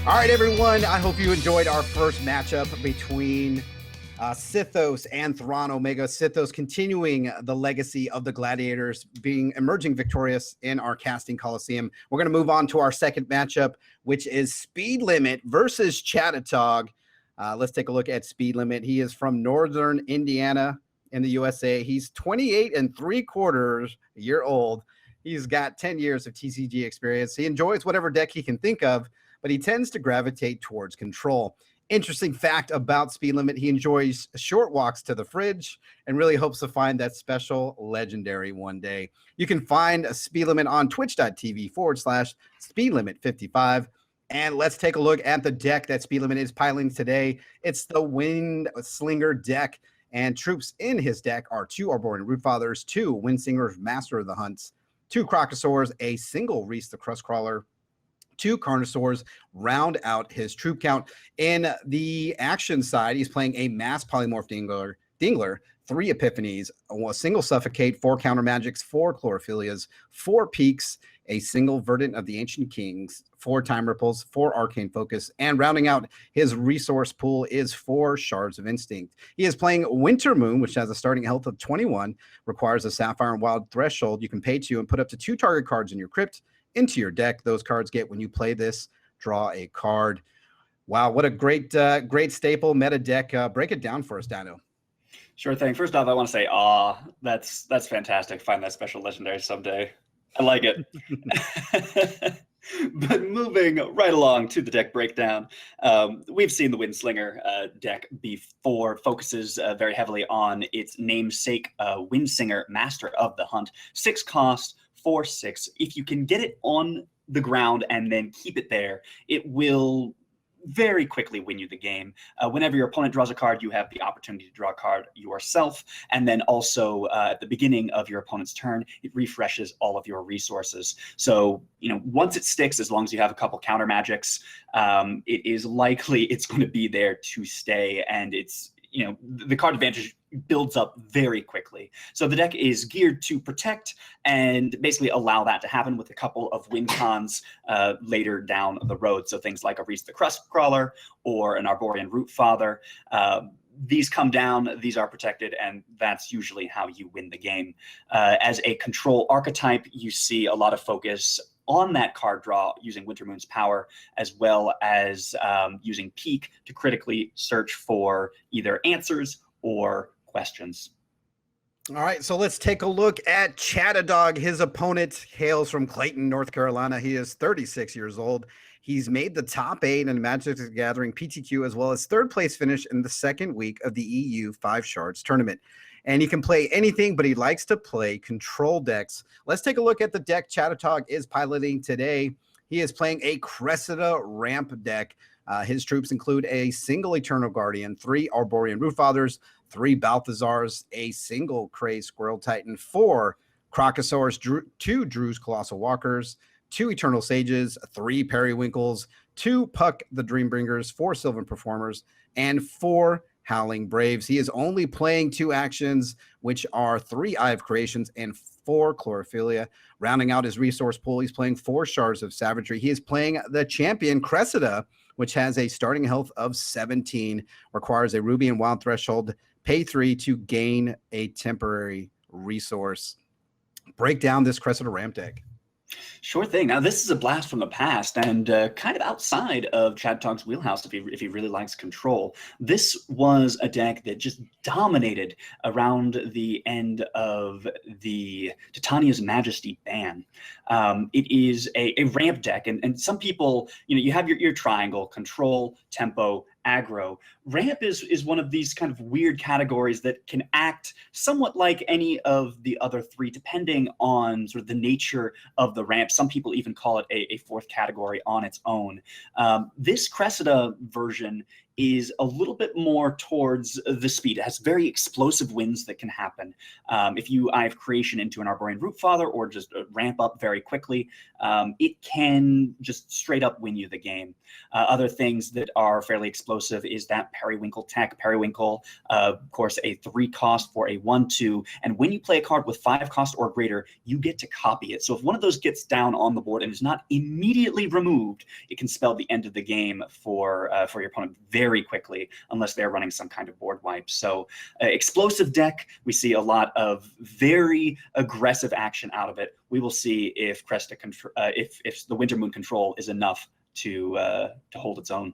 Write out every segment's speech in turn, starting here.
All right, everyone. I hope you enjoyed our first matchup between Sithos and Thrawn Omega. Sithos continuing the legacy of the Gladiators, emerging victorious in our casting Colosseum. We're going to move on to our second matchup, which is Speedlimit versus Chadatog. Let's take a look at Speedlimit. He is from Northern Indiana in the USA. He's 28 and 3/4 year old. He's got 10 years of TCG experience. He enjoys whatever deck he can think of, but he tends to gravitate towards control. Interesting fact about Speedlimit, he enjoys short walks to the fridge and really hopes to find that special legendary one day. You can find Speedlimit on twitch.tv/Speedlimit55. And let's take a look at the deck that Speedlimit is piloting today. It's the Windslinger deck, and troops in his deck are 2 Arborean Rootfathers, 2 Windsingers, Master of the Hunts, 2 Crocosaurs, a single Reese the Crustcrawler, 2 Carnosaurs round out his troop count. In the action side, he's playing a Mass Polymorph Dingler, 3 Epiphanies, a single Suffocate, 4 Counter Magics, 4 Chlorophyllias, 4 Peaks, a single Verdant of the Ancient Kings, 4 Time Ripples, 4 Arcane Focus, and rounding out his resource pool is 4 Shards of Instinct. He is playing Winter Moon, which has a starting health of 21, requires a Sapphire and Wild Threshold. You can pay 2 and put up to 2 target cards in your crypt into your deck. Those cards get, when you play this, draw a card. Wow, what a great staple meta deck. Break it down for us, Dino. Sure thing. First off, I want to say, that's fantastic. Find that special legendary someday. I like it. But moving right along to the deck breakdown, we've seen the Windslinger deck before. Focuses very heavily on its namesake, Windsinger, Master of the Hunt. 6 cost, 4/6. If you can get it on the ground and then keep it there, it will very quickly win you the game. Whenever your opponent draws a card, you have the opportunity to draw a card yourself. And then also at the beginning of your opponent's turn, it refreshes all of your resources. So, once it sticks, as long as you have a couple counter magics, it is likely it's going to be there to stay. And it's, the card advantage builds up very quickly. So the deck is geared to protect and basically allow that to happen with a couple of win cons later down the road. So things like a Reese the Crustcrawler or an Arborean Rootfather. These come down, these are protected, and that's usually how you win the game. As a control archetype, you see a lot of focus on that card draw using Wintermoon's power, as well as using Peak to critically search for either answers or questions. All right, so let's take a look at Chadatog. His opponent hails from Clayton, North Carolina. He is 36 years old. He's made the top 8 in Magic the Gathering PTQ, as well as 3rd place finish in the 2nd week of the EU 5 Shards tournament. And he can play anything, but he likes to play control decks. Let's take a look at the deck Chadatog is piloting today. He is playing a Cressida ramp deck. His troops include a single Eternal Guardian, 3 Arborean Rootfathers, 3 Balthazars, a single Cray Squirrel Titan, 4 Crocosaurs, 2 Drew's Colossal Walkers, 2 Eternal Sages, 3 Periwinkles, 2 Puck the Dreambringers, 4 Sylvan Performers, and 4 Howling Braves. He is only playing 2 actions, which are 3 Eye of Creations and 4 Chlorophylla. Rounding out his resource pool, he's playing 4 Shards of Savagery. He is playing the champion Cressida, which has a starting health of 17, requires a Ruby and Wild Threshold, pay 3 to gain a temporary resource. Break down this Cressida ramp deck. Sure thing. Now, this is a blast from the past and kind of outside of Chadatog's wheelhouse if he really likes control. This was a deck that just dominated around the end of the Titania's Majesty ban. It is a ramp deck, and some people, you have your triangle, control, tempo, aggro. Ramp is one of these kind of weird categories that can act somewhat like any of the other 3, depending on sort of the nature of the ramp. Some people even call it a 4th category on its own. This Cressida version is a little bit more towards the speed. It has very explosive wins that can happen. If you Eye of Creation into an Arborean Rootfather or just ramp up very quickly, it can just straight up win you the game. Other things that are fairly explosive explosive is that Periwinkle tech. Periwinkle, of course, a 3 cost for a 1/2. And when you play a card with 5 cost or greater, you get to copy it. So if one of those gets down on the board and is not immediately removed, it can spell the end of the game for your opponent very quickly, unless they're running some kind of board wipe. So explosive deck, we see a lot of very aggressive action out of it. We will see if if the Winter Moon control is enough to hold its own.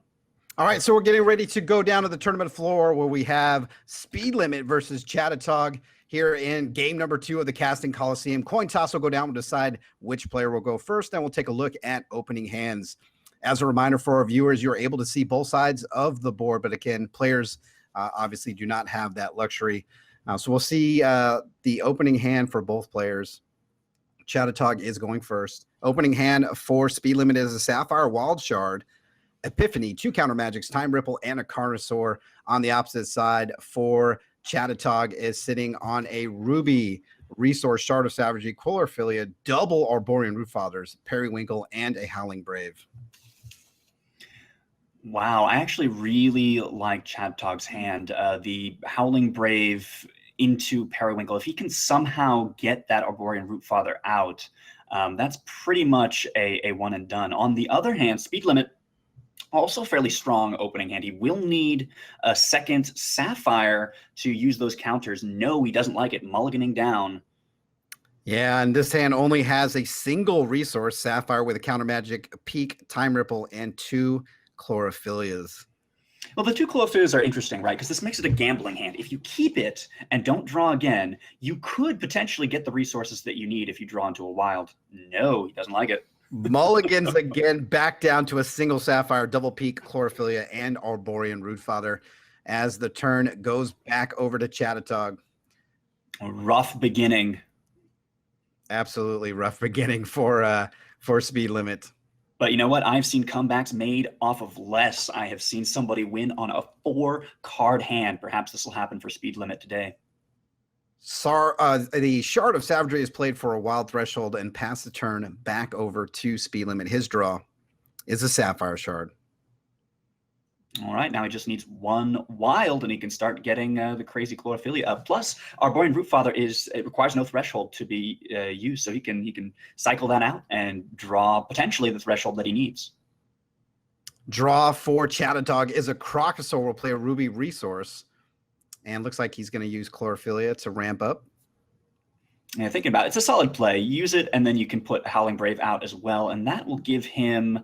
All right, so we're getting ready to go down to the tournament floor where we have Speedlimit versus Chadatog here in game number 2 of the Casting Colosseum. Coin toss will go down. We'll decide which player will go first, and we'll take a look at opening hands. As a reminder for our viewers, you're able to see both sides of the board, but again, players obviously do not have that luxury. So we'll see the opening hand for both players. Chadatog is going first. Opening hand for Speedlimit is a Sapphire Wild Shard, Epiphany, 2 counter magics, Time Ripple, and a Carnosaur. On the opposite side for Chadatog is sitting on a Ruby, Resource, Shard of Savagery, Quillerphilia, double Arborean Rootfathers, Periwinkle, and a Howling Brave. Wow, I actually really like Chadatog's hand. The Howling Brave into Periwinkle. If he can somehow get that Arborean Rootfather out, that's pretty much a one and done. On the other hand, Speedlimit, also fairly strong opening hand. He will need a second Sapphire to use those counters. No, he doesn't like it. Mulliganing down. Yeah, and this hand only has a single resource, Sapphire, with a counter magic, Peak, Time Ripple, and 2 Chlorophyllias. Well, the 2 Chlorophyllias are interesting, right? Because this makes it a gambling hand. If you keep it and don't draw again, you could potentially get the resources that you need if you draw into a wild. No, he doesn't like it. Mulligans again, back down to a single Sapphire, double Peak, Chlorophylla, and Arborean Rootfather as the turn goes back over to Chadatog. A rough beginning. Absolutely rough beginning for Speedlimit. But you know what? I've seen comebacks made off of less. I have seen somebody win on a 4-card hand. Perhaps this will happen for Speedlimit today. The Shard of Savagery is played for a Wild Threshold and pass the turn back over to Speedlimit. His draw is a Sapphire Shard. All right, now he just needs 1 wild, and he can start getting the crazy Chlorophylla. Plus, Arborean Rootfather it requires no threshold to be used, so he can cycle that out and draw potentially the threshold that he needs. Draw for Chadatog is a Crocosaur. Will play a Ruby Resource, and looks like he's going to use Chlorophylla to ramp up. Yeah, thinking about it, it's a solid play. Use it, and then you can put Howling Brave out as well, and that will give him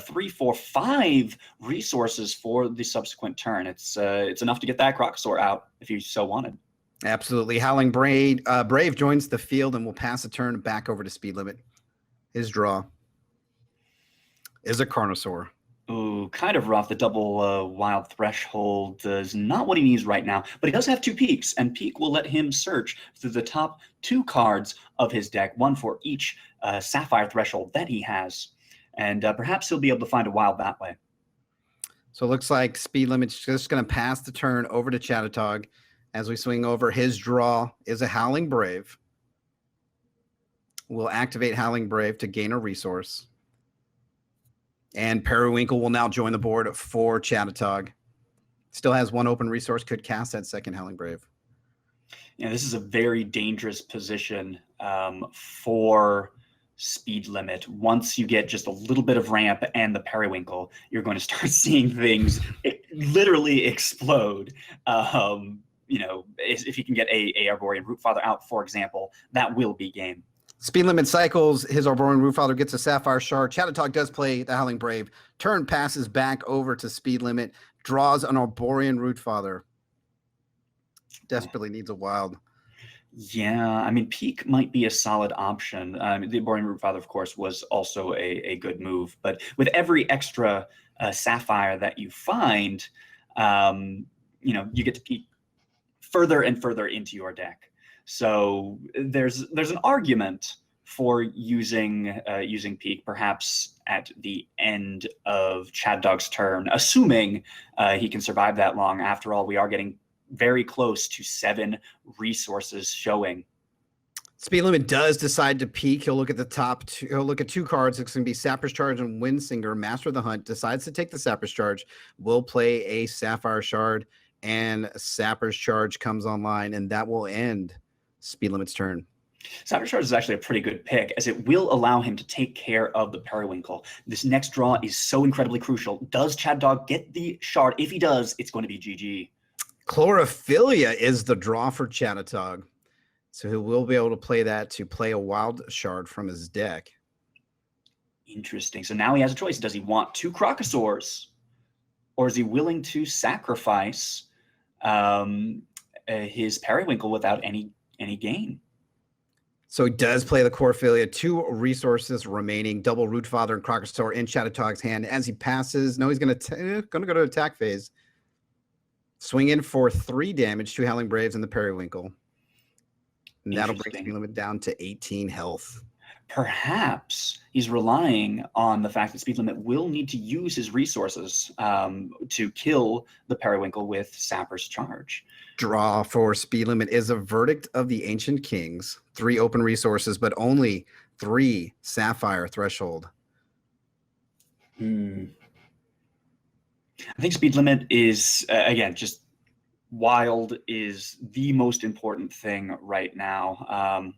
3, 4, 5 resources for the subsequent turn. It's enough to get that Crocosaur out if you so wanted. Absolutely. Howling Brave joins the field and will pass the turn back over to Speedlimit. His draw is a Carnosaur. Ooh, kind of rough. The double wild threshold is not what he needs right now, but he does have 2 peaks, and Peak will let him search through the top 2 cards of his deck, 1 for each Sapphire threshold that he has, and perhaps he'll be able to find a wild that way. So it looks like Speedlimit's just going to pass the turn over to Chadatog as we swing over. His draw is a Howling Brave. We'll activate Howling Brave to gain a resource. And Periwinkle will now join the board for Chadatog. Still has 1 open resource, could cast that second Howling Brave. Yeah, this is a very dangerous position for Speedlimit. Once you get just a little bit of ramp and the Periwinkle, you're going to start seeing things literally explode. You know, if you can get a Arborean Rootfather out, for example, that will be game. Speedlimit cycles. His Arborean Rootfather gets a Sapphire Shard. Chadatog does play the Howling Brave. Turn passes back over to Speedlimit. Draws an Arborean Rootfather. Desperately needs a wild. Yeah, I mean, Peak might be a solid option. The Arborean Rootfather, of course, was also a good move. But with every extra Sapphire that you find, you know, you get to peek further and further into your deck. So there's an argument for using Peak perhaps at the end of Chadatog's turn, assuming he can survive that long. After all, we are getting very close to 7 resources showing. Speed Limit does decide to peek. He'll look at the top two. He'll look at two cards. It's going to be Sapper's Charge and Windsinger. Master of the Hunt decides to take the Sapper's Charge. Will play a Sapphire Shard, and Sapper's Charge comes online, and that will end Speed Limit's turn. Sapphire Shard is actually a pretty good pick, as it will allow him to take care of the Periwinkle. This next draw is so incredibly crucial. Does Chadatog get the shard? If he does, it's going to be GG. Chlorophilia is the draw for Chadatog. So he will be able to play that to play a wild shard from his deck. Interesting. So now he has a choice. Does he want two Crocosaurs, or is he willing to sacrifice his Periwinkle without any gain? So he does play the Chlorophilia, 2 resources remaining, double Rootfather and Crocosaur in Chadatog's hand. As he passes, no, he's going to go to attack phase. Swing in for 3 damage, 2 Howling Braves and the Periwinkle. And that'll bring Speed Limit down to 18 health. Perhaps he's relying on the fact that Speed Limit will need to use his resources to kill the Periwinkle with Sapper's Charge. Draw for Speed Limit is a Verdict of the Ancient Kings. 3 open resources, but only 3 Sapphire Threshold. I think Speed Limit is, again, just wild is the most important thing right now.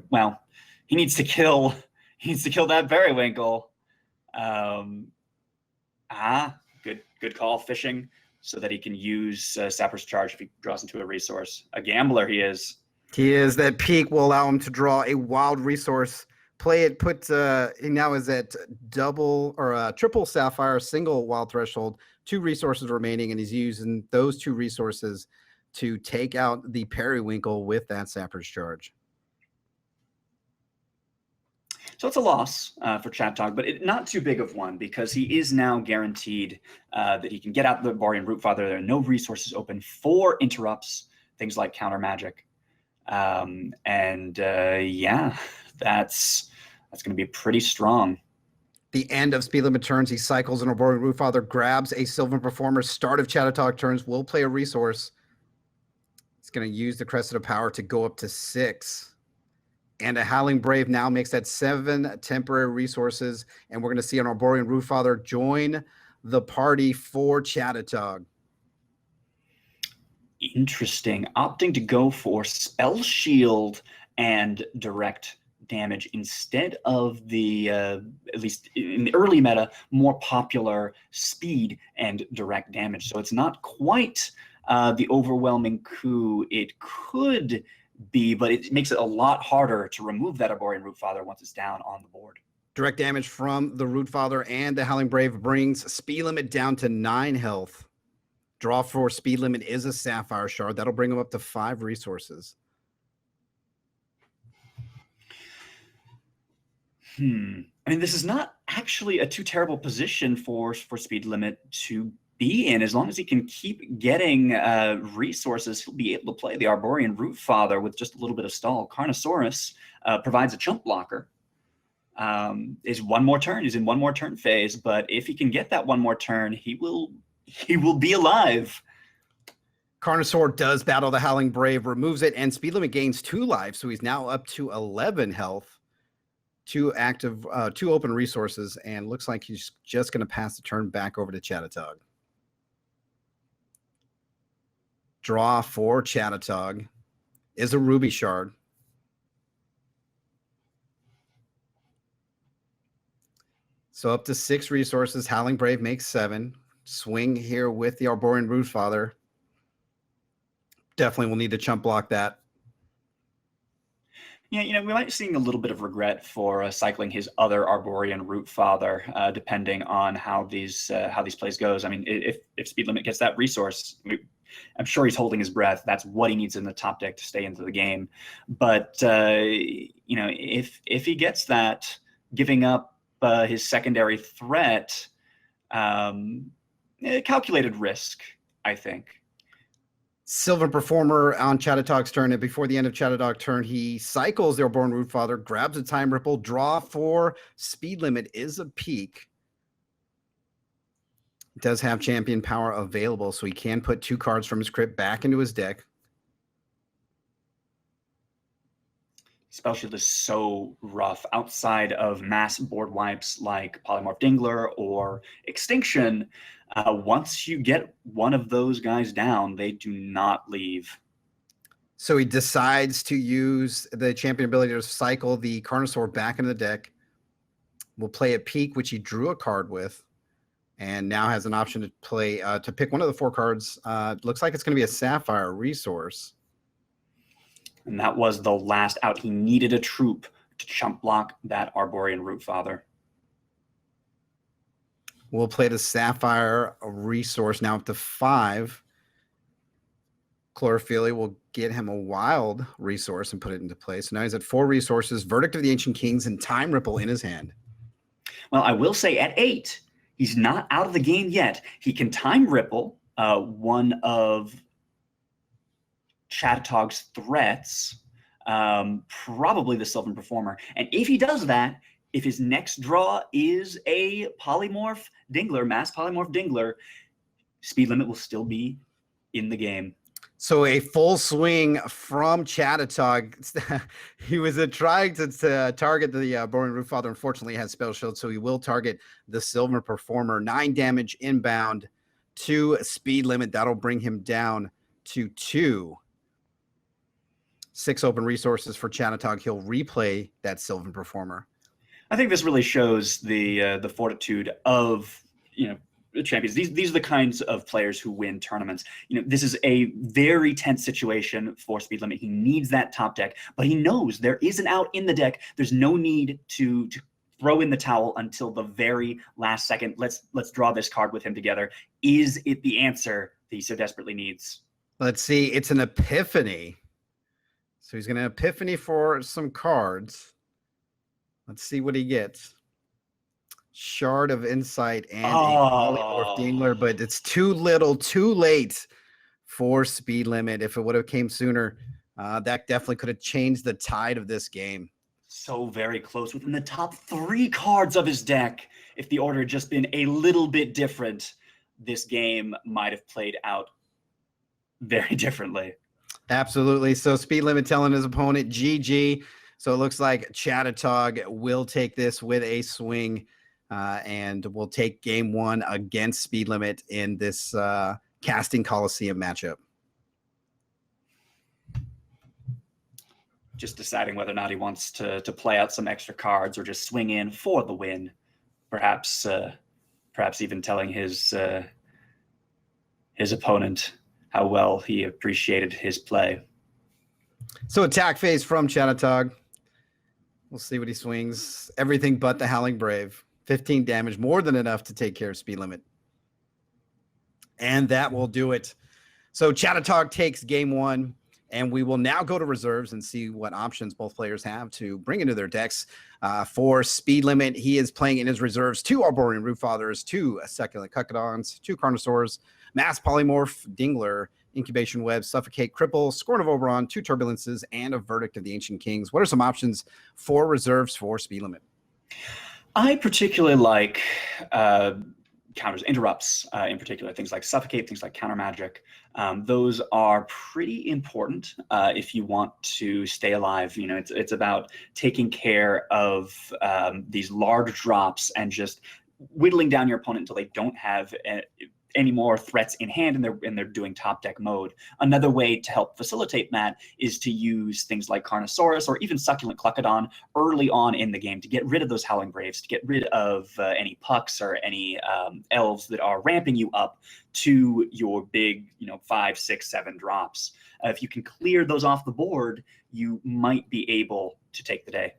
Well, he needs to kill that Periwinkle. Good call, fishing, so that he can use Sapper's Charge if he draws into a resource. A gambler he is. He is. That peak will allow him to draw a wild resource. Play it, he now is at double or triple Sapphire, single wild threshold, 2 resources remaining, and he's using those 2 resources to take out the Periwinkle with that Sapper's Charge. So it's a loss for Chadatog, but not too big of one, because he is now guaranteed that he can get out the Borean Rootfather. There are no resources open for interrupts, things like counter magic. Yeah, that's going to be pretty strong. The end of Speed Limit turns, he cycles an Borean Rootfather, grabs a Sylvan Performer. Start of Chadatog turns, will play a resource. He's going to use the Crescent of Power to go up to 6. And a Howling Brave now makes that 7 temporary resources. And we're going to see an Arborean Rootfather join the party for Chadatog. Interesting. Opting to go for Spell Shield and direct damage instead of the, at least in the early meta, more popular speed and direct damage. So it's not quite the overwhelming coup it could be, but it makes it a lot harder to remove that Arborean Rootfather once it's down on the board. Direct damage from the Rootfather and the Howling Brave brings Speed Limit down to 9 health. Draw for Speed Limit is a Sapphire Shard. That'll bring him up to 5 resources. I mean, this is not actually a too terrible position for Speed Limit to be in. As long as he can keep getting resources, he'll be able to play the Arborean Rootfather with just a little bit of stall. Carnosaurus provides a chump blocker. Is one more turn. He's in one more turn phase, but if he can get that one more turn, he will be alive. Carnosaur does battle the Howling Brave, removes it, and Speed Limit gains 2 lives, so he's now up to 11 health. 2 open resources, and looks like he's just going to pass the turn back over to Chadatog. Draw for Chadatog is a Ruby Shard. So up to 6 resources. Howling Brave makes 7. Swing here with the Arborean Rootfather. Definitely will need to chump block that. Yeah, we might be seeing a little bit of regret for cycling his other Arborean Rootfather, depending on how these plays goes. I mean, if Speed Limit gets that resource, I'm sure he's holding his breath. That's what he needs in the top deck to stay into the game. But if he gets that, giving up his secondary threat, calculated risk, I think. Sylvan Performer on Chadatog's turn, and before the end of Chadatog's turn, he cycles the Arborean Rootfather, grabs a Time Ripple. Draw for Speed Limit is a peak. Does have champion power available, so he can put 2 cards from his crypt back into his deck. Spell Shield is so rough. Outside of mass board wipes like Polymorph Dingler or Extinction, once you get one of those guys down, they do not leave. So he decides to use the champion ability to cycle the Carnosaur back into the deck. We'll play a Peak, which he drew a card with, and now has an option to play to pick one of the 4 cards. Looks like it's going to be a Sapphire resource. And that was the last out. He needed a troop to chump block that Arborean Rootfather. We'll play the Sapphire resource now up to 5. Chlorophyll will get him a wild resource and put it into play. So now he's at 4 resources, Verdict of the Ancient Kings, and Time Ripple in his hand. Well, I will say at 8, he's not out of the game yet. He can Time Ripple one of Chadatog's threats, probably the Sylvan Performer. And if he does that, if his next draw is a Polymorph Dingler, Mass Polymorph Dingler, Speedlimit will still be in the game. So a full swing from Chadatog. He was trying to target the Boring Rootfather. Unfortunately, has Spell Shield, so he will target the Sylvan Performer. 9 damage inbound to Speedlimit. That'll bring him down to 2. 6 open resources for Chadatog. He'll replay that Sylvan Performer. I think this really shows the fortitude of the champions. These are the kinds of players who win tournaments. This is a very tense situation for Speedlimit. He needs that top deck, but he knows there is an out in the deck. There's no need to throw in the towel until the very last second. Let's draw this card with him together. Is it the answer that he so desperately needs? Let's see. It's an Epiphany. So he's going to Epiphany for some cards. Let's see what he gets. Shard of Insight and a Polymorph Dingler, but it's too little, too late for Speedlimit. If it would have came sooner, that definitely could have changed the tide of this game. So very close, within the top 3 cards of his deck. If the order had just been a little bit different, this game might have played out very differently. Absolutely. So Speedlimit telling his opponent GG. So it looks like Chadatog will take this with a swing, and will take game 1 against Speedlimit in this casting Colosseum matchup. Just deciding whether or not he wants to play out some extra cards or just swing in for the win. Perhaps even telling his opponent how well he appreciated his play. So attack phase from Chadatog. We'll see what he swings. Everything but the Howling Brave. 15 damage, more than enough to take care of Speedlimit. And that will do it. So Chadatog takes game 1, and we will now go to reserves and see what options both players have to bring into their decks. For Speedlimit, he is playing in his reserves 2 Arborean Rootfathers, 2 Succulent Cuckodons, 2 Carnosaurs, Mass Polymorph Dingler, Incubation Web, Suffocate, Cripple, Scorn of Oberon, 2 Turbulences, and a Verdict of the Ancient Kings. What are some options for reserves for Speedlimit? I particularly like counters, interrupts in particular, things like Suffocate, things like Counter Magic. Those are pretty important if you want to stay alive. It's about taking care of these large drops and just whittling down your opponent until they don't have any more threats in hand and they're doing top deck mode. Another way to help facilitate that is to use things like Carnosaurus or even Succulent Cluckodon early on in the game to get rid of those Howling Braves, to get rid of any pucks or any elves that are ramping you up to your big 5, 6, 7 drops. If you can clear those off the board, you might be able to take the day.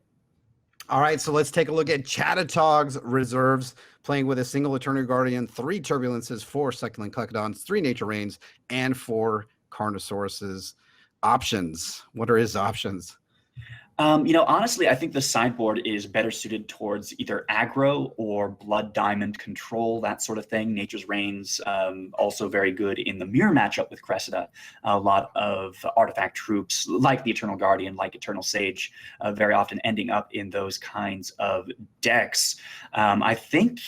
All right, so let's take a look at Chadatog's reserves, playing with a single Eternal Guardian, 3 Turbulences, 4 Succulent Cluckodons, 3 Nature Rains, and 4 Carnosauruses. Options. What are his options? Honestly, I think the sideboard is better suited towards either aggro or Blood Diamond control, that sort of thing. Nature's Reigns, also very good in the mirror matchup with Cressida. A lot of artifact troops like the Eternal Guardian, like Eternal Sage, very often ending up in those kinds of decks. I think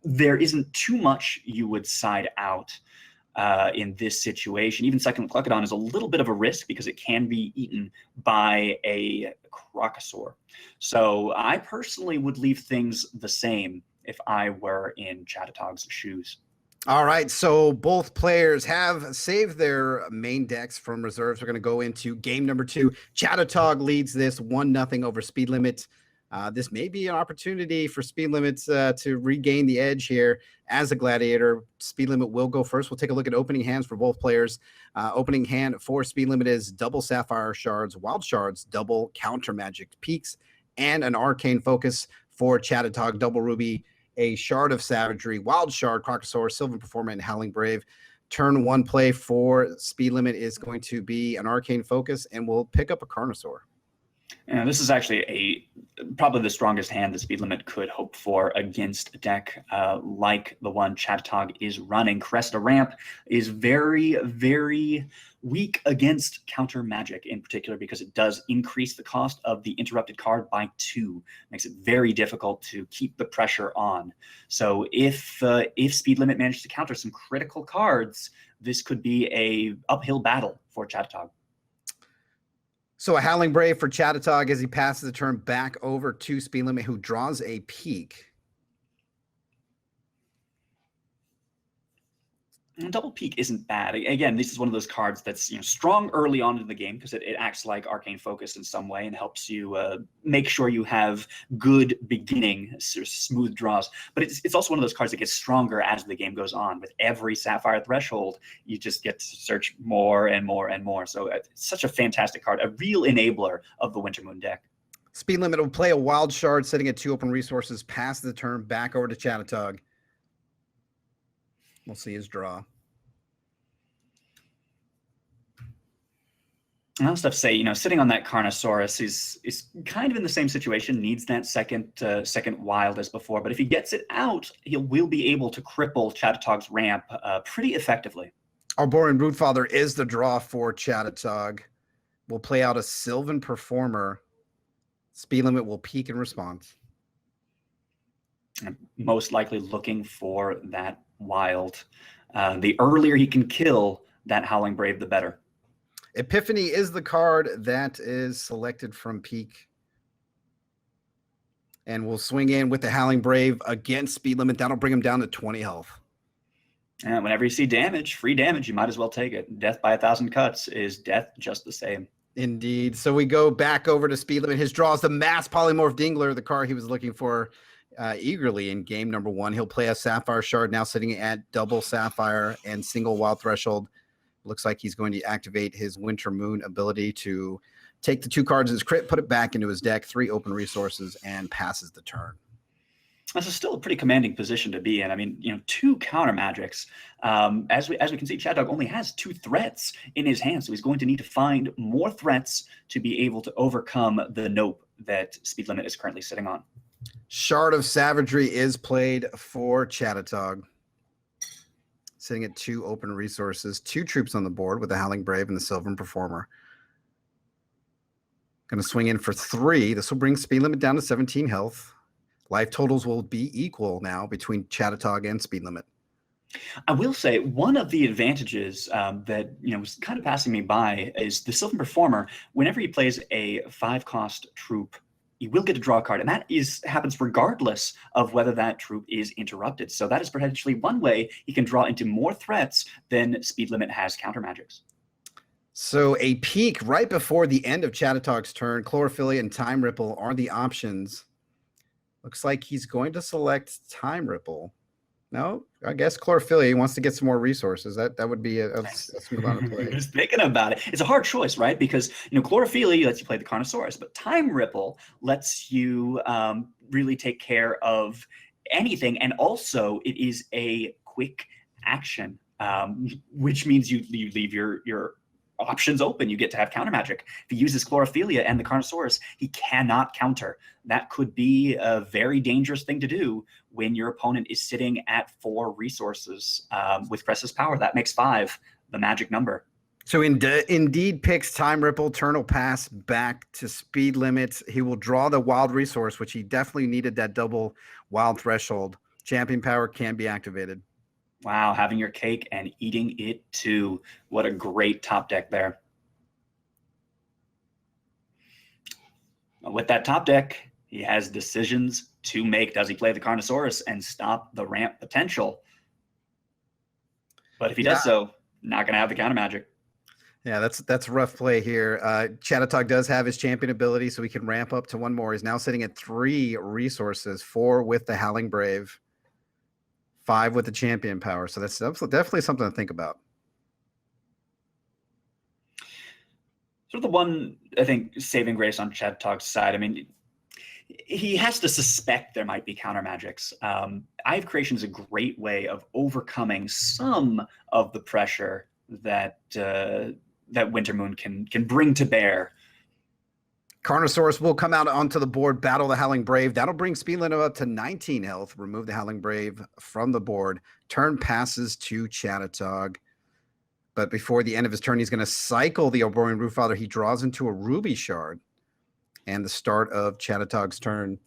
there isn't too much you would side out. in this situation. Even Second Cluckodon is a little bit of a risk because it can be eaten by a Crocosaur. So I personally would leave things the same if I were in Chadatog's shoes. All right, so both players have saved their main decks from reserves. We're going to go into game number 2. Chadatog leads this 1-0 over Speedlimit. This may be an opportunity for Speedlimit to regain the edge here as a gladiator. Speedlimit will go first. We'll take a look at opening hands for both players. Opening hand for Speedlimit is double Sapphire Shards, Wild Shards, double Counter Magic Peaks, and an Arcane Focus for Chadatog, double Ruby, a Shard of Savagery, Wild Shard, Crocosaur, Sylvan Performer, and Howling Brave. Turn 1 play for Speedlimit is going to be an Arcane Focus, and we'll pick up a Carnosaur. And this is actually probably the strongest hand that Speedlimit could hope for against a deck like the one Chadatog is running. Cresta Ramp is very, very weak against counter magic in particular because it does increase the cost of the interrupted card by 2. Makes it very difficult to keep the pressure on. So if Speedlimit manages to counter some critical cards, this could be a uphill battle for Chadatog. So a Howling Brave for Chadatog as he passes the turn back over to Speedlimit, who draws a peak. Double Peak isn't bad. Again, this is one of those cards that's strong early on in the game because it acts like Arcane Focus in some way and helps you make sure you have good beginning, smooth draws. But it's also one of those cards that gets stronger as the game goes on. With every Sapphire Threshold, you just get to search more and more and more. So it's such a fantastic card, a real enabler of the Wintermoon deck. Speedlimit will play a Wild Shard, sitting at 2 open resources, pass the turn back over to Chadatog. We'll see his draw. I'll have to say, sitting on that Carnosaurus is kind of in the same situation, needs that second wild as before. But if he gets it out, he will be able to cripple Chadatog's ramp pretty effectively. Arborean Rootfather is the draw for Chadatog. We'll play out a Sylvan Performer. Speedlimit will peak in response. Most likely looking for that wild. The earlier he can kill that Howling Brave, the better. Epiphany is the card that is selected from peak. And we'll swing in with the Howling Brave against Speedlimit. That'll bring him down to 20 health. And whenever you see damage, free damage, you might as well take it. Death by 1,000 cuts is death just the same. Indeed. So we go back over to Speedlimit. His draw is the Mass Polymorph Dingler, the card he was looking for eagerly in game number 1. He'll play a Sapphire Shard, now sitting at double Sapphire and single Wild Threshold. Looks like he's going to activate his Wintermoon ability to take the 2 cards in his crit, put it back into his deck, 3 open resources, and passes the turn. This is still a pretty commanding position to be in. I mean, 2 counter magics. As we can see, Chadatog only has 2 threats in his hand, so he's going to need to find more threats to be able to overcome the nope that Speedlimit is currently sitting on. Shard of Savagery is played for Chadatog. Sitting at 2 open resources, 2 troops on the board with the Howling Brave and the Sylvan Performer. Going to swing in for 3. This will bring Speedlimit down to 17 health. Life totals will be equal now between Chadatog and Speedlimit. I will say one of the advantages that was kind of passing me by is the Sylvan Performer. Whenever he plays a 5-cost troop, you will get a draw card, and that happens regardless of whether that troop is interrupted. So that is potentially one way he can draw into more threats than Speedlimit has counter magics. So a peak right before the end of Chadatog's turn. Chlorophylla and Time Ripple are the options. Looks like he's going to select Time Ripple. No, I guess Chlorophylla, he wants to get some more resources. That would be a smooth line of play. Just thinking about it. It's a hard choice, right? Because Chlorophylla lets you play the Carnosaurus, but Time Ripple lets you really take care of anything, and also it is a quick action, which means you leave your options open. You get to have counter magic. If he uses Chlorophylla and the Carnosaurus, he cannot counter. That could be a very dangerous thing to do when your opponent is sitting at 4 resources. With Cresta's power, that makes 5 the magic number. So indeed picks Time Ripple. Turn will pass back to Speedlimit. He will draw the wild resource, which he definitely needed that double wild threshold. Champion power can be activated. Wow, having your cake and eating it too. What a great top deck there. With that top deck, he has decisions to make. Does he play the Carnosaurus and stop the ramp potential? But if he does so, not going to have the counter magic. Yeah, that's a rough play here. Chadatog does have his champion ability, so he can ramp up to one more. He's now sitting at 3 resources, 4 with the Howling Brave, 5 with the champion power. So that's definitely something to think about. Sort of the one, I think, saving grace on Chadatog's side. I mean, he has to suspect there might be counter magics. Eye of Creation is a great way of overcoming some of the pressure that that Wintermoon can bring to bear. Carnosaurus will come out onto the board, battle the Howling Brave. That'll bring Speedlimit up to 19 health. Remove the Howling Brave from the board. Turn passes to Chadatog. But before the end of his turn, he's going to cycle the Arborean Rootfather. He draws into a Ruby Shard. And the start of Chadatog's turn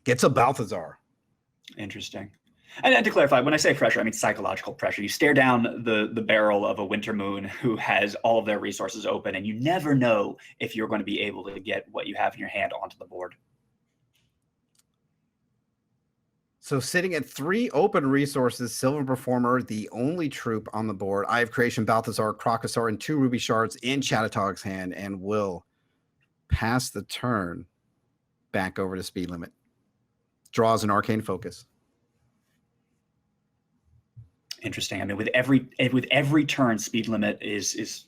gets a Balthazar. Interesting. And to clarify, when I say pressure, I mean psychological pressure. You stare down the barrel of a Wintermoon who has all of their resources open, and you never know if you're going to be able to get what you have in your hand onto the board. So sitting at 3 open resources, Silver Performer, the only troop on the board. Eye of Creation, Balthazar, Crocosaur, and 2 Ruby Shards in Chadatog's hand, and will pass the turn back over to Speedlimit. Draws an Arcane Focus. Interesting. I mean, with every turn, Speedlimit is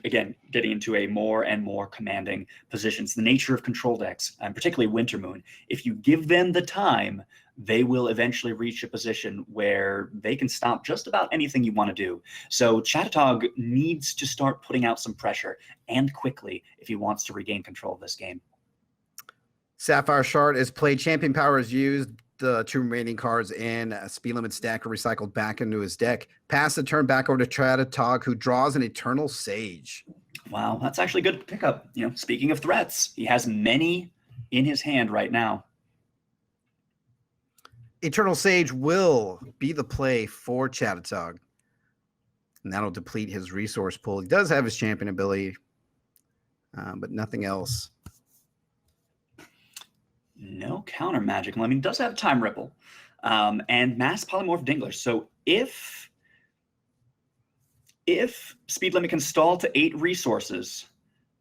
again getting into a more and more commanding position. It's the nature of control decks, and particularly Wintermoon. If you give them the time, they will eventually reach a position where they can stop just about anything you want to do. So Chadatog needs to start putting out some pressure, and quickly, if he wants to regain control of this game. Sapphire Shard is played. Champion Power is used. The 2 remaining cards in Speedlimit's deck are recycled back into his deck. Pass the turn back over to Chadatog, who draws an Eternal Sage. Wow, that's actually good pickup. Speaking of threats, he has many in his hand right now. Eternal Sage will be the play for Chadatog. And that'll deplete his resource pool. He does have his champion ability, but nothing else. No counter magic. I mean, it does have Time Ripple and Mass Polymorph Dingler. So if Speedlimit can stall to 8 resources,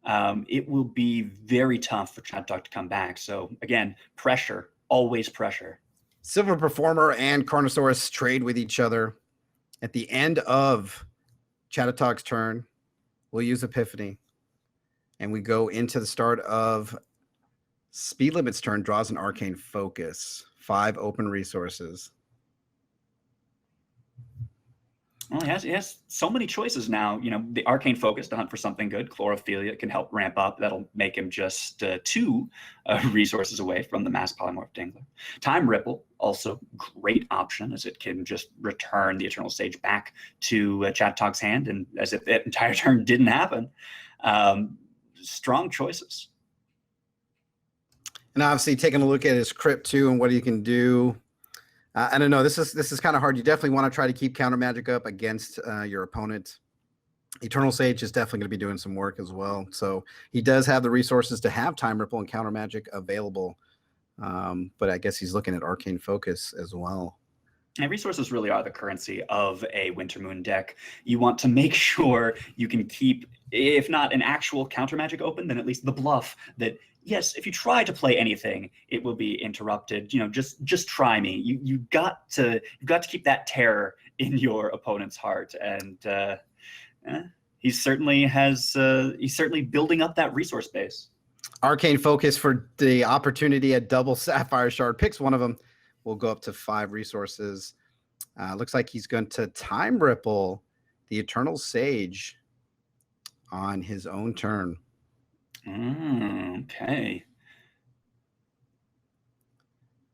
it will be very tough for Chadatog to come back. So again, pressure, always pressure. Silver Performer and Carnosaurus trade with each other. At the end of Chadatog's turn, we'll use Epiphany. And we go into the start of Speedlimit's turn, draws an Arcane Focus. 5 open resources. Well, he has so many choices now. The Arcane Focus to hunt for something good. Chlorophilia can help ramp up. That'll make him just 2 resources away from the Mass Polymorph Dingler. Time Ripple, also great option, as it can just return the Eternal Sage back to Chadatog's hand, and as if that entire turn didn't happen. Strong choices. And obviously taking a look at his crypt too and what he can do. I don't know. This is kind of hard. You definitely want to try to keep counter magic up against your opponent. Eternal Sage is definitely going to be doing some work as well. So he does have the resources to have Time Ripple and counter magic available. But I guess he's looking at Arcane Focus as well. And resources really are the currency of a Wintermoon deck. You want to make sure you can keep, if not an actual counter magic open, then at least the bluff that, yes, if you try to play anything, it will be interrupted. Just try me. You've got to keep that terror in your opponent's heart, and he's certainly building up that resource base. Arcane Focus for the opportunity at double Sapphire Shard. Picks one of them. We'll go up to 5 resources. Looks like he's going to Time Ripple the Eternal Sage on his own turn. Okay.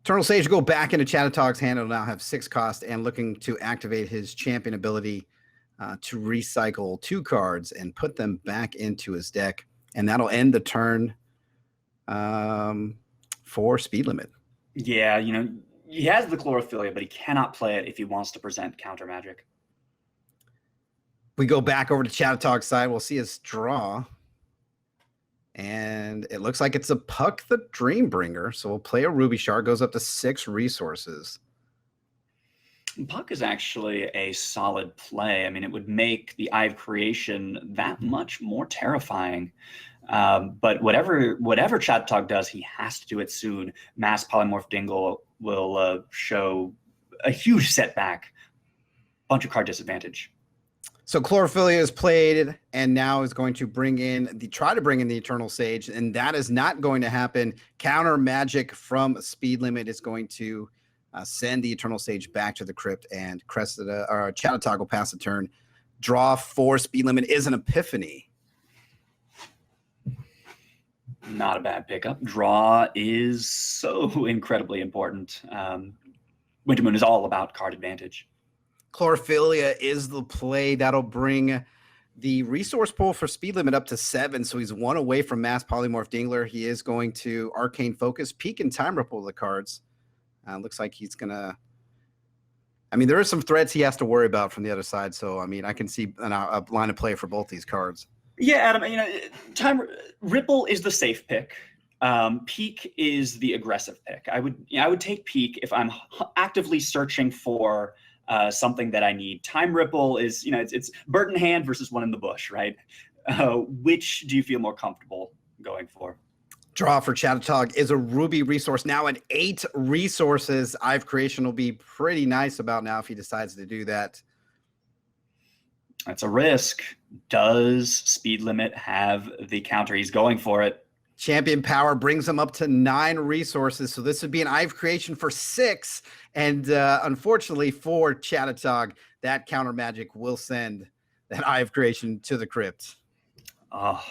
Eternal Sage will go back into Chadatog's hand. It'll now have 6 cost, and looking to activate his champion ability to recycle 2 cards and put them back into his deck. And that'll end the turn for Speedlimit. Yeah, He has the Chlorophylla, but he cannot play it if he wants to present counter magic. We go back over to Chadatog's side. We'll see his draw. And it looks like it's a Puck the Dreambringer. So we'll play a Ruby Shard, goes up to 6 resources. Puck is actually a solid play. I mean, it would make the Eye of Creation that much more terrifying. But whatever Chadatog does, he has to do it soon. Mass Polymorph Dingle will show a huge setback, bunch of card disadvantage. So Chlorophylla is played and now is going to try to bring in the Eternal Sage, and that is not going to happen. Counter Magic from Speedlimit is going to send the Eternal Sage back to the crypt, and Chadatog will pass the turn. Draw for Speedlimit is an Epiphany. Not a bad pickup. Draw is so incredibly important. Wintermoon is all about card advantage. Chlorophylla is the play that'll bring the resource pool for Speedlimit up to 7. So he's 1 away from Mass Polymorph Dingler. He is going to Arcane Focus, Peak, and Time Ripple the cards. Looks like he's going to. I mean, there are some threats he has to worry about from the other side. So, I mean, I can see a line of play for both these cards. Yeah, Adam, Time Ripple is the safe pick. Peak is the aggressive pick. I would take Peak if I'm actively searching for something that I need. Time Ripple is, it's bird in hand versus one in the bush, right? Which do you feel more comfortable going for? Draw for Chadatog is a Ruby resource. Now at 8 resources, Eye of Creation will be pretty nice about now if he decides to do that. That's a risk. Does Speedlimit have the counter? He's going for it. Champion Power brings him up to 9 resources. So this would be an Eye of Creation for 6. And unfortunately for Chadatog, that counter magic will send that Eye of Creation to the crypt. Oh,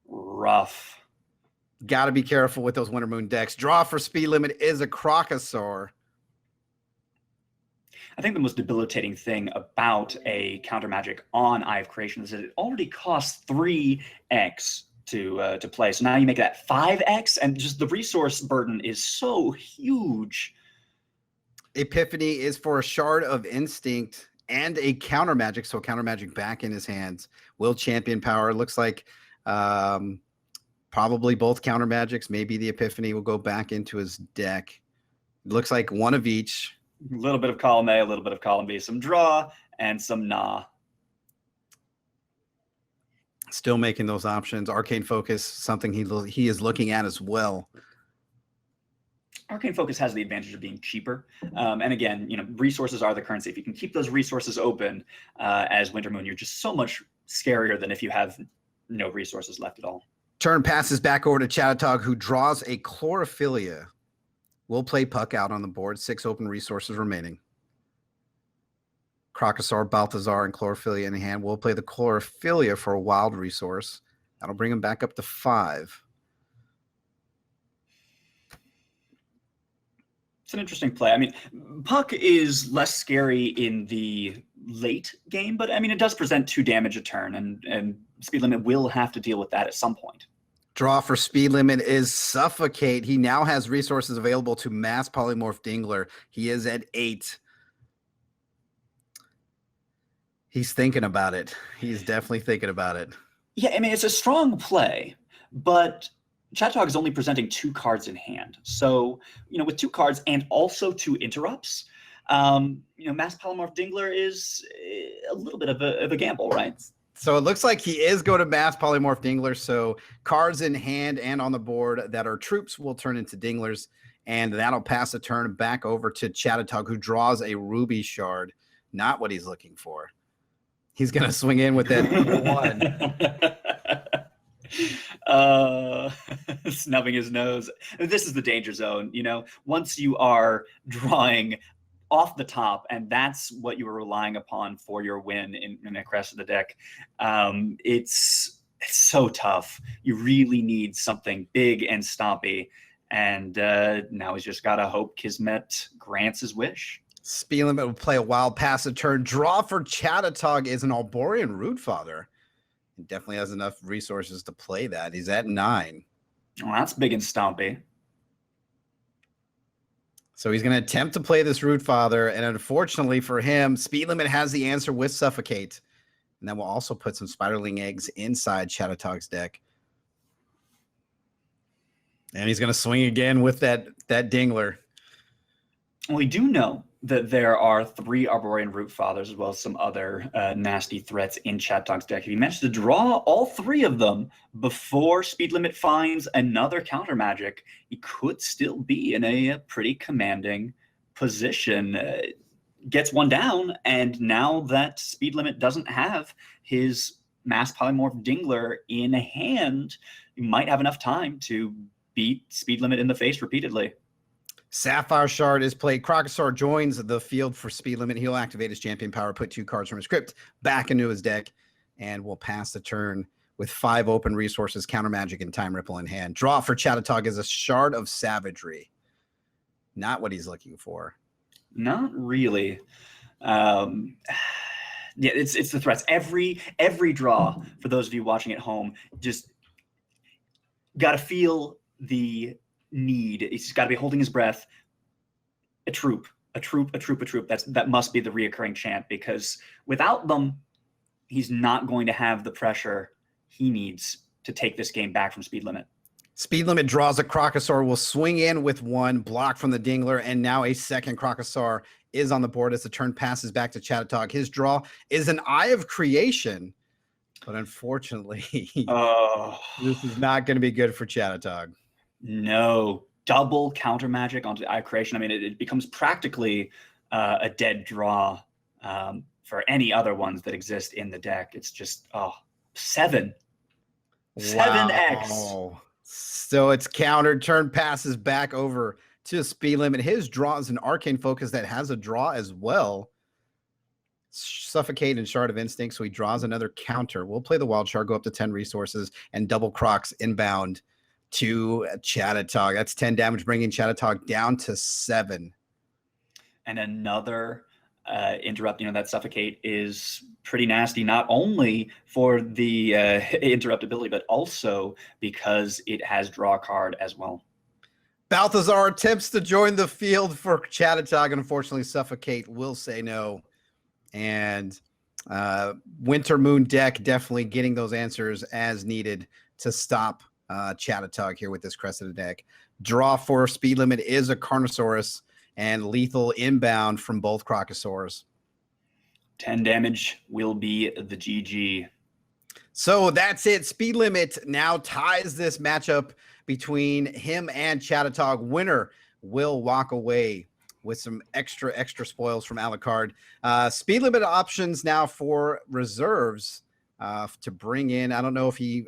rough. Got to be careful with those Wintermoon decks. Draw for Speedlimit is a Crocosaur. I think the most debilitating thing about a counter magic on Eye of Creation is that it already costs 3x to play. So now you make that 5x, and just the resource burden is so huge. Epiphany is for a Shard of Instinct and a counter magic. So counter magic back in his hands. Will Champion Power. Looks like probably both counter magics. Maybe the Epiphany will go back into his deck. Looks like one of each. A little bit of column A, a little bit of column B, some draw and some nah. Still making those options. Arcane Focus, something he is looking at as well. Arcane Focus has the advantage of being cheaper. And again, resources are the currency. If you can keep those resources open as Wintermoon, you're just so much scarier than if you have no resources left at all. Turn passes back over to Chadatog, who draws a Chlorophylla. We'll play Puck out on the board. 6 open resources remaining. Crocosaur, Balthazar, and Chlorophylla in hand. We'll play the Chlorophylla for a wild resource. That'll bring him back up to 5. It's an interesting play. I mean, Puck is less scary in the late game, but I mean, it does present 2 damage a turn, and Speedlimit will have to deal with that at some point. Draw for Speedlimit is Suffocate. He now has resources available to Mass Polymorph Dingler. He is at 8. He's thinking about it. He's definitely thinking about it. Yeah, I mean, it's a strong play, but Chadatog is only presenting 2 cards in hand. So, with 2 cards and also 2 interrupts, Mass Polymorph Dingler is a little bit of a gamble, right? So it looks like he is going to Mass Polymorph Dingler. So cards in hand and on the board that are troops will turn into Dinglers. And that'll pass the turn back over to Chadatog, who draws a Ruby Shard. Not what he's looking for. He's going to swing in with that 1. Snubbing his nose. This is the danger zone. Once you are drawing off the top, and that's what you were relying upon for your win in a Crest of the Deck. It's so tough. You really need something big and stompy, and now he's just got to hope Kismet grants his wish. Speedlimit will play a wild pass a turn. Draw for Chadatog is an Alborian Rootfather. He definitely has enough resources to play that. He's at 9. Well, that's big and stompy. So he's going to attempt to play this Root Father, and unfortunately for him, Speedlimit has the answer with Suffocate. And then we'll also put some Spiderling eggs inside Chadatog's deck. And he's going to swing again with that Dingler. We do know that there are 3 Arborean Root Fathers as well as some other nasty threats in Chadatog's deck. If he managed to draw all 3 of them before Speedlimit finds another counter magic, he could still be in a pretty commanding position. Gets one down, and now that Speedlimit doesn't have his Mass Polymorph Dingler in hand, he might have enough time to beat Speedlimit in the face repeatedly. Sapphire Shard is played. Crocosaur joins the field for Speedlimit. He'll activate his champion power, put 2 cards from his crypt back into his deck, and will pass the turn with 5 open resources, counter magic, and time ripple in hand. Draw for Chadatog is a Shard of Savagery. Not what he's looking for. Not really. Yeah, it's the threats. Every draw, for those of you watching at home, just got to feel the need. He's got to be holding his breath. A troop. That must be the reoccurring chant, because without them, he's not going to have the pressure he needs to take this game back from Speedlimit. Speedlimit draws a Crocosaur, will swing in with 1, block from the Dingler, and now a second Crocosaur is on the board as the turn passes back to Chadatog. His draw is an Eye of Creation, but unfortunately, this is not going to be good for Chadatog. No, double counter magic onto Eye of Creation. I mean, it becomes practically a dead draw for any other ones that exist in the deck. It's just, 7. 7x. Wow. So it's countered. Turn passes back over to Speedlimit. His draw is an Arcane Focus that has a draw as well. Suffocate and Shard of Instinct. So he draws another counter. We'll play the Wild Shard, go up to 10 resources, and double Crocs inbound to Chadatog. That's 10 damage, bringing Chadatog down to 7. And another interrupt, that Suffocate is pretty nasty, not only for the interruptibility, but also because it has draw card as well. Balthazar attempts to join the field for Chadatog, and unfortunately Suffocate will say no. And Winter Moon deck definitely getting those answers as needed to stop Chadatog here with this Crested deck. Draw for Speedlimit is a Carnosaurus, and lethal inbound from both Crocosaurs. 10 damage will be the GG. So that's it. Speedlimit now ties this matchup between him and Chadatog. Winner will walk away with some extra spoils from Alucard. Speedlimit options now for reserves to bring in. I don't know if he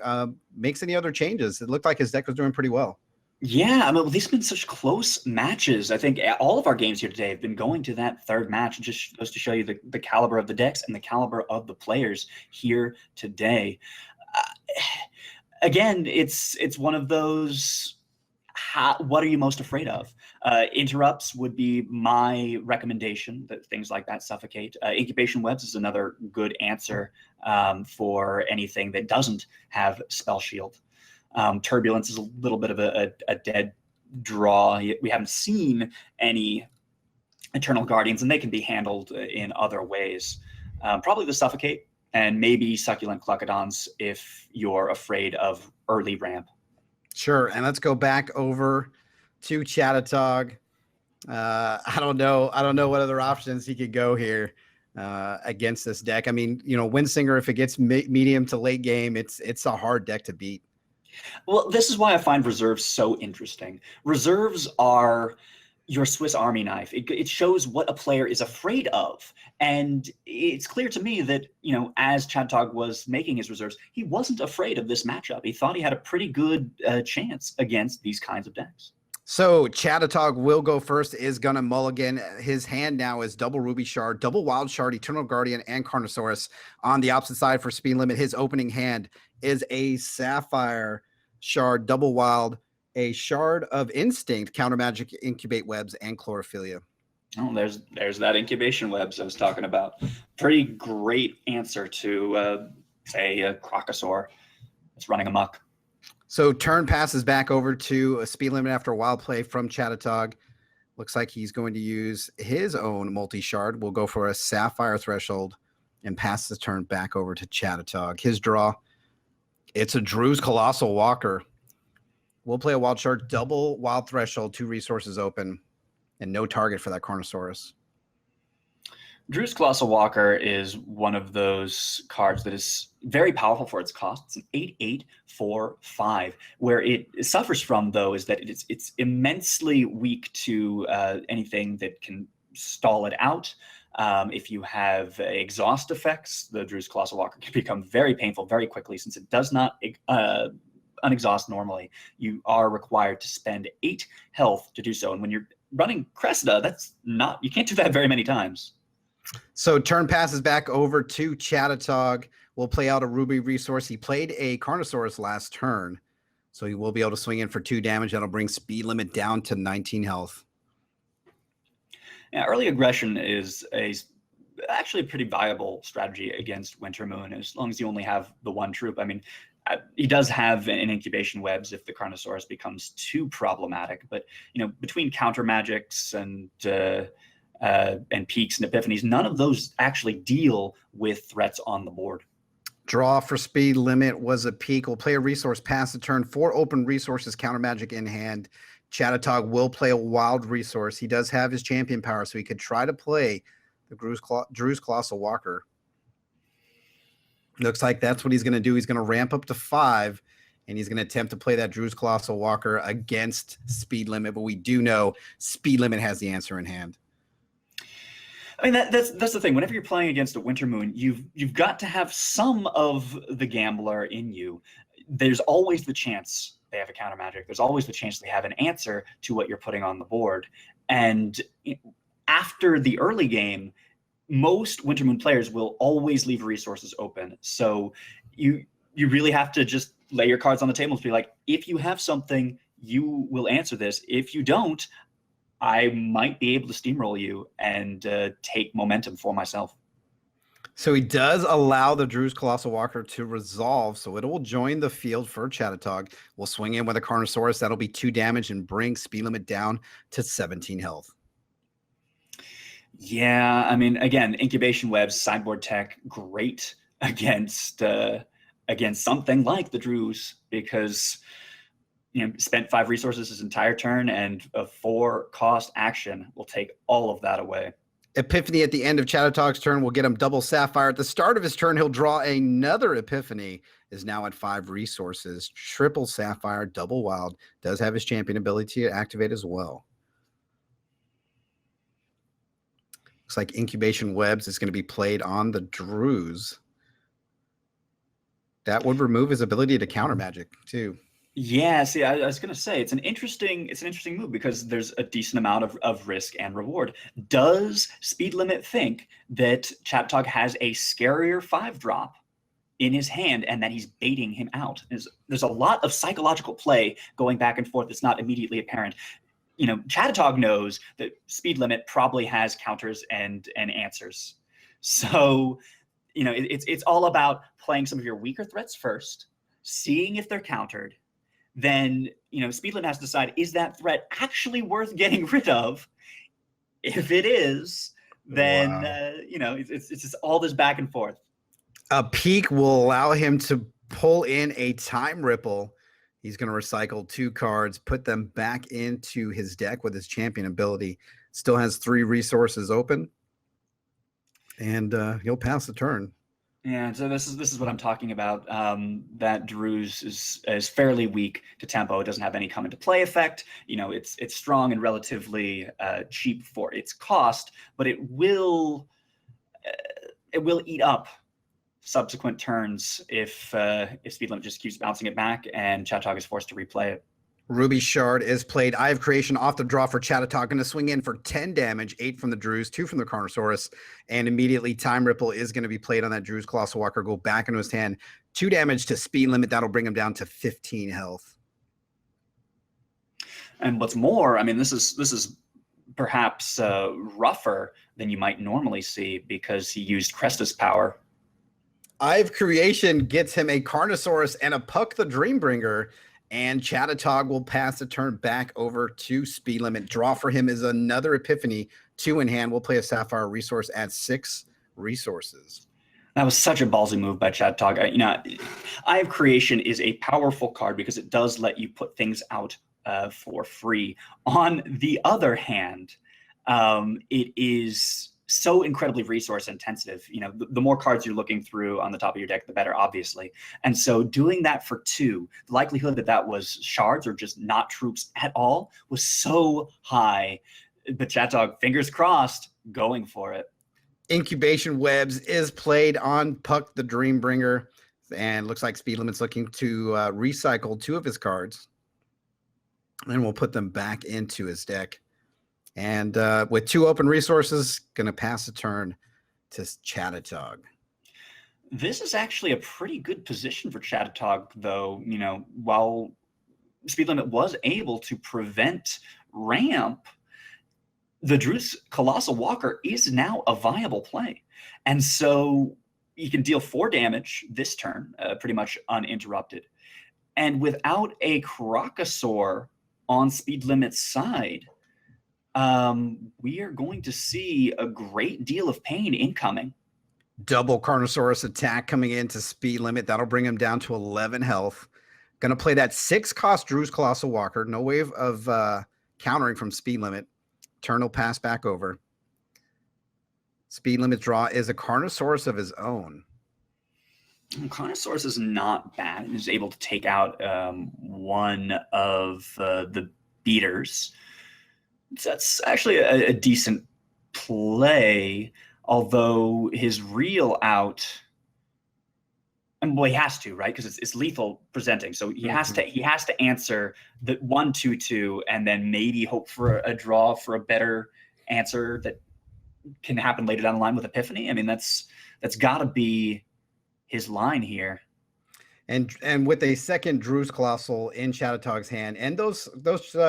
makes any other changes. It looked like his deck was doing pretty well. Yeah, I mean, these have been such close matches. I think all of our games here today have been going to that third match. It just goes to show you the caliber of the decks and the caliber of the players here today. Again, it's one of those, what are you most afraid of? Interrupts would be my recommendation, that things like that suffocate. Incubation webs is another good answer for anything that doesn't have Spell Shield. Turbulence is a little bit of a dead draw. We haven't seen any Eternal Guardians, and they can be handled in other ways. Probably the Suffocate, and maybe Succulent Cluckodons if you're afraid of early ramp. Sure, and let's go back over to Chadatog. I don't know what other options he could go here against this deck. I mean, Windsinger, if it gets medium to late game, it's a hard deck to beat. Well, this is why I find reserves so interesting. Reserves are your Swiss Army knife. It shows what a player is afraid of. And it's clear to me that, as Chadatog was making his reserves, he wasn't afraid of this matchup. He thought he had a pretty good chance against these kinds of decks. So Chadatog will go first, is going to mulligan. His hand now is double Ruby Shard, double Wild Shard, Eternal Guardian, and Carnosaurus. On the opposite side for Speedlimit, his opening hand is a Sapphire Shard, double Wild, a Shard of Instinct, Counter Magic, Incubate Webs, and Chlorophilia. Oh, there's that Incubation Webs I was talking about. Pretty great answer to, say, a Crocosaur that's running amok. So turn passes back over to a Speedlimit after a wild play from Chadatog. Looks like he's going to use his own multi-shard. We'll go for a Sapphire Threshold and pass the turn back over to Chadatog. His draw, it's a Drew's Colossal Walker. We'll play a Wild Shard, double Wild Threshold, 2 resources open, and no target for that Carnosaurus. Drew's Colossal Walker is one of those cards that is very powerful for its cost. It's an 8/8 for 5. Where it suffers from, though, is that it's immensely weak to anything that can stall it out. If you have exhaust effects, the Drew's Colossal Walker can become very painful very quickly, since it does not unexhaust normally. You are required to spend 8 health to do so. And when you're running Cressida, you can't do that very many times. So turn passes back over to Chadatog. We'll play out a Ruby resource. He played a Carnosaurus last turn, so he will be able to swing in for 2 damage. That'll bring speed limit down to 19 health. Yeah, early aggression is actually a pretty viable strategy against Wintermoon, as long as you only have the 1 troop. I mean, he does have an incubation webs if the Carnosaurus becomes too problematic, but between counter magics and peaks and epiphanies, none of those actually deal with threats on the board. Draw for speed limit was a peak. We'll play a resource, pass the turn, 4 open resources, counter magic in hand. Chadatog will play a wild resource. He does have his champion power, so he could try to play the Drew's Colossal Walker. Looks like that's what he's going to do. He's going to ramp up to 5, and he's going to attempt to play that Drew's Colossal Walker against speed limit. But we do know speed limit has the answer in hand. I mean, that's the thing. Whenever you're playing against a Wintermoon, you've got to have some of the gambler in you. There's always the chance they have a counter magic. There's always the chance they have an answer to what you're putting on the board. And after the early game, most Wintermoon players will always leave resources open. So you really have to just lay your cards on the table and be like, if you have something, you will answer this. If you don't, I might be able to steamroll you and take momentum for myself. So he does allow the Drew's Colossal Walker to resolve, so it will join the field for Chadatog. We'll swing in with a Carnosaurus. That'll be 2 damage and bring speed limit down to 17 health. Yeah, I mean, again, incubation webs, sideboard tech, great against something like the Drews, because spent 5 resources his entire turn, and a 4 cost action will take all of that away. Epiphany at the end of Chadatog's turn will get him double Sapphire. At the start of his turn, he'll draw another Epiphany, is now at 5 resources. Triple Sapphire, double Wild, does have his champion ability to activate as well. Looks like Incubation Webs is going to be played on the Drews. That would remove his ability to counter magic too. Yeah, see, I was going to say it's an interesting move, because there's a decent amount of risk and reward. Does Speed Limit think that Chadatog has a scarier 5-drop in his hand and that he's baiting him out? There's a lot of psychological play going back and forth that's not immediately apparent. Chadatog knows that Speed Limit probably has counters and answers. So, it's all about playing some of your weaker threats first, seeing if they're countered. Then, Speed Limit has to decide, is that threat actually worth getting rid of? If it is, then, wow. It's just all this back and forth. A peak will allow him to pull in a Time Ripple. He's going to recycle 2 cards, put them back into his deck with his champion ability. Still has 3 resources open, and he'll pass the turn. Yeah, so this is what I'm talking about. That Drew's is fairly weak to tempo. It doesn't have any come into play effect. It's strong and relatively cheap for its cost, but it will eat up subsequent turns if Speed Limit just keeps bouncing it back and Chadatog is forced to replay it. Ruby Shard is played. Eye of Creation off the draw for Chadatog. Going to swing in for 10 damage, 8 from the Drews, 2 from the Carnosaurus, and immediately Time Ripple is going to be played on that Drew's Colossal Walker. Go back into his hand. 2 damage to Speed Limit. That'll bring him down to 15 health. And what's more, I mean, this is perhaps rougher than you might normally see, because he used Cresta's power. Eye of Creation gets him a Carnosaurus and a Puck the Dreambringer, And Chadatog will pass the turn back over to Speedlimit. Draw for him is another Epiphany, 2 in hand. We'll play a Sapphire resource at 6 resources. That was such a ballsy move by Chadatog. Eye of Creation is a powerful card because it does let you put things out for free. On the other hand, it is so incredibly resource intensive. The more cards you're looking through on the top of your deck, the better, obviously. And so doing that for 2, the likelihood that was shards or just not troops at all was so high. But Chadatog, fingers crossed, going for it. Incubation Webs is played on Puck the Dreambringer, and looks like Speedlimit's looking to recycle 2 of his cards. And we'll put them back into his deck. And with 2 open resources, going to pass the turn to Chadatog. This is actually a pretty good position for Chadatog, though. While Speedlimit was able to prevent ramp, the Drew's Colossal Walker is now a viable play. And so you can deal 4 damage this turn, pretty much uninterrupted. And without a Crocosaur on Speedlimit's side, we are going to see a great deal of pain incoming. Double Carnosaurus attack coming into Speedlimit. That'll bring him down to 11 health. Going to play that 6-cost Drew's Colossal Walker. No way of countering from Speedlimit. Turn will pass back over. Speedlimit draw is a Carnosaurus of his own. Carnosaurus is not bad. He's able to take out one of the beaters. So that's actually a decent play, although his real out, and well, he has to, right? Because it's lethal presenting, so he has to answer the 1/2/2, and then maybe hope for a draw for a better answer that can happen later down the line with Epiphany. I mean, that's got to be his line here. And with a second Drew's Colossal in Chadatog's hand, and those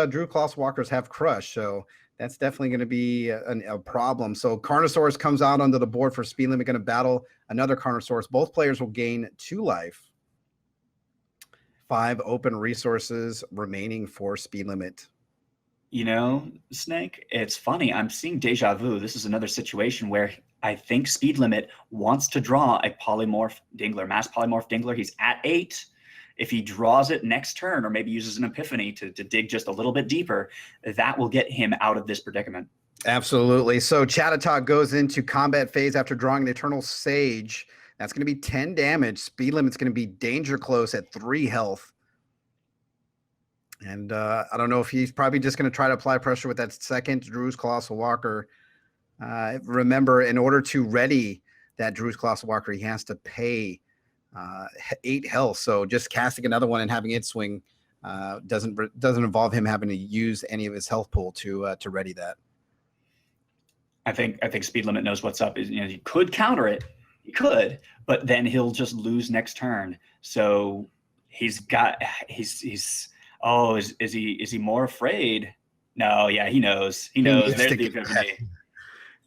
Drew Colossal Walkers have Crush, so that's definitely going to be a problem. So Carnosaurus comes out onto the board for Speedlimit, going to battle another Carnosaurus. Both players will gain 2 life. 5 open resources remaining for Speedlimit. Snake, it's funny. I'm seeing deja vu. This is another situation where I think Speedlimit wants to draw a polymorph Dingler, mass polymorph Dingler. He's at 8. If he draws it next turn, or maybe uses an Epiphany to dig just a little bit deeper, that will get him out of this predicament. Absolutely. So Chadatog goes into combat phase after drawing the Eternal Sage. That's going to be 10 damage. Speedlimit's going to be danger close at 3 health. And I don't know if he's probably just going to try to apply pressure with that second Drew's Colossal Walker. Remember, in order to ready that Drew's Colossal Walker, he has to pay 8 health. So just casting another one and having it swing doesn't involve him having to use any of his health pool to ready that. I think Speedlimit knows what's up. He could counter it. He could, but then he'll just lose next turn. So he's is he more afraid? No, yeah, he knows. He knows. There's the Epiphany.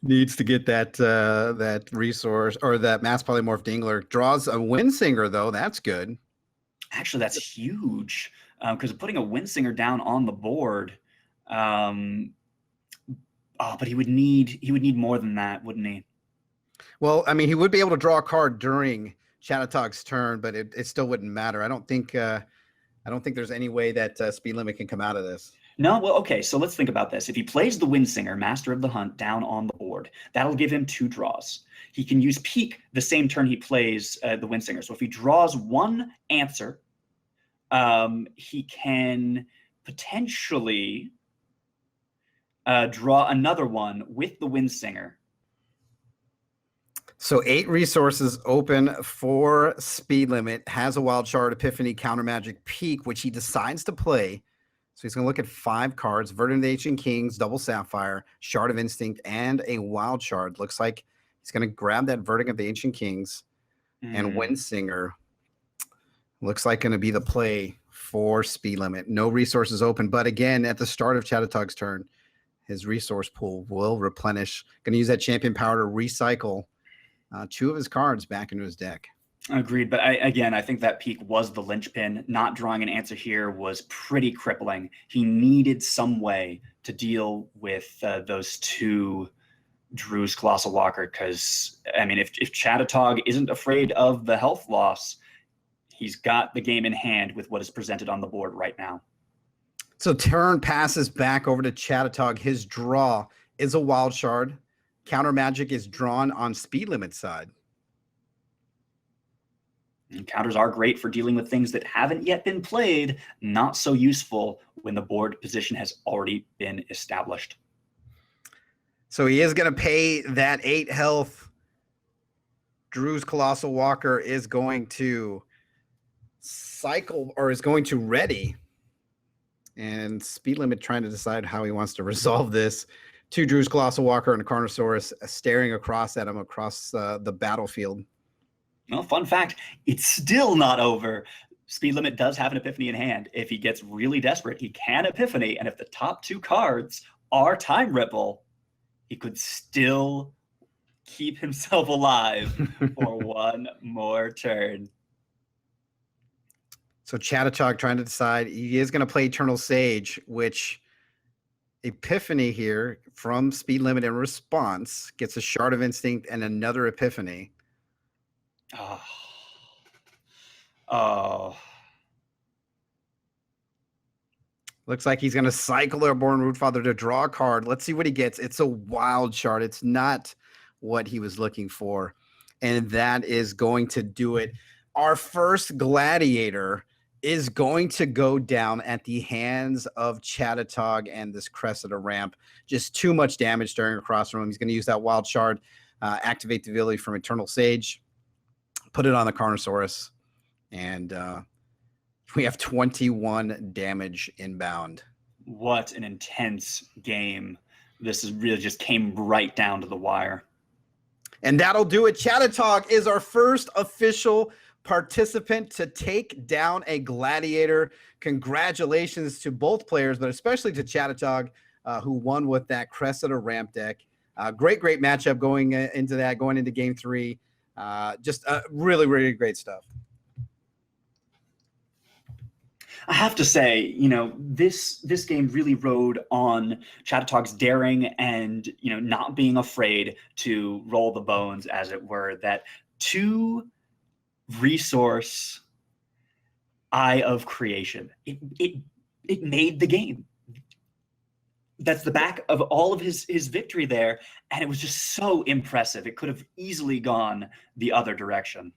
Needs to get that resource, or that mass polymorph Dingler. Draws a Windsinger, though. That's good. Actually, that's huge, because putting a Windsinger down on the board. But he would need more than that, wouldn't he? Well, I mean, he would be able to draw a card during Chadatog's turn, but it still wouldn't matter. I don't think there's any way that Speedlimit can come out of this. No, well, okay, so let's think about this. If he plays the Windsinger, Master of the Hunt, down on the board, that'll give him 2 draws. He can use Peak the same turn he plays the Windsinger. So if he draws 1 answer, he can potentially draw another one with the Windsinger. So 8 resources open for Speedlimit. Has a Wild Shard, Epiphany, Counter Magic, Peak, which he decides to play. So he's going to look at 5 cards: Verdant of the Ancient Kings, Double Sapphire, Shard of Instinct, and a Wild Shard. Looks like he's going to grab that Verdant of the Ancient Kings and Windsinger. Looks like going to be the play for Speedlimit. No resources open, but again, at the start of Chadatog's turn, his resource pool will replenish. Going to use that Champion Power to recycle 2 of his cards back into his deck. Agreed, but I think that peak was the linchpin. Not drawing an answer here was pretty crippling. He needed some way to deal with those two Drew's Colossal Walker, because I mean, if Chadatog isn't afraid of the health loss, he's got the game in hand with what is presented on the board right now. So turn passes back over to Chadatog. His draw is a wild shard. Counter magic is drawn on Speedlimit side. And counters are great for dealing with things that haven't yet been played, not so useful when the board position has already been established. So he is going to pay that 8 health. Drew's Colossal Walker is going to cycle, or is going to ready. And Speedlimit trying to decide how he wants to resolve this. 2 Drew's Colossal Walker and a Carnosaurus staring across at him across the battlefield. Well, fun fact, it's still not over. Speedlimit does have an Epiphany in hand. If he gets really desperate, he can Epiphany, and if the top 2 cards are Time Ripple, he could still keep himself alive for one more turn. So Chadatog trying to decide. He is going to play Eternal Sage, which Epiphany here from Speedlimit in response gets a Shard of Instinct and another Epiphany. Oh. Oh. Looks like he's going to cycle Airborne Rootfather to draw a card. Let's see what he gets. It's a wild shard. It's not what he was looking for. And that is going to do it. Our first Gladiator is going to go down at the hands of Chadatog and this Cressida ramp. Just too much damage staring across from him. He's going to use that wild shard, activate the ability from Eternal Sage, put it on the Carnosaurus, and we have 21 damage inbound. What an intense game. This is really just came right down to the wire. And that'll do it. Chadatog is our first official participant to take down a Gladiator. Congratulations to both players, but especially to Chadatog, who won with that Cressida ramp deck. Great matchup going into game 3. Just really, really great stuff. I have to say, you know, this game really rode on Chadatog's daring and, you know, not being afraid to roll the bones, as it were. That 2 resource Eye of Creation. It made the game. That's the back of all of his victory there, and it was just so impressive. It could have easily gone the other direction.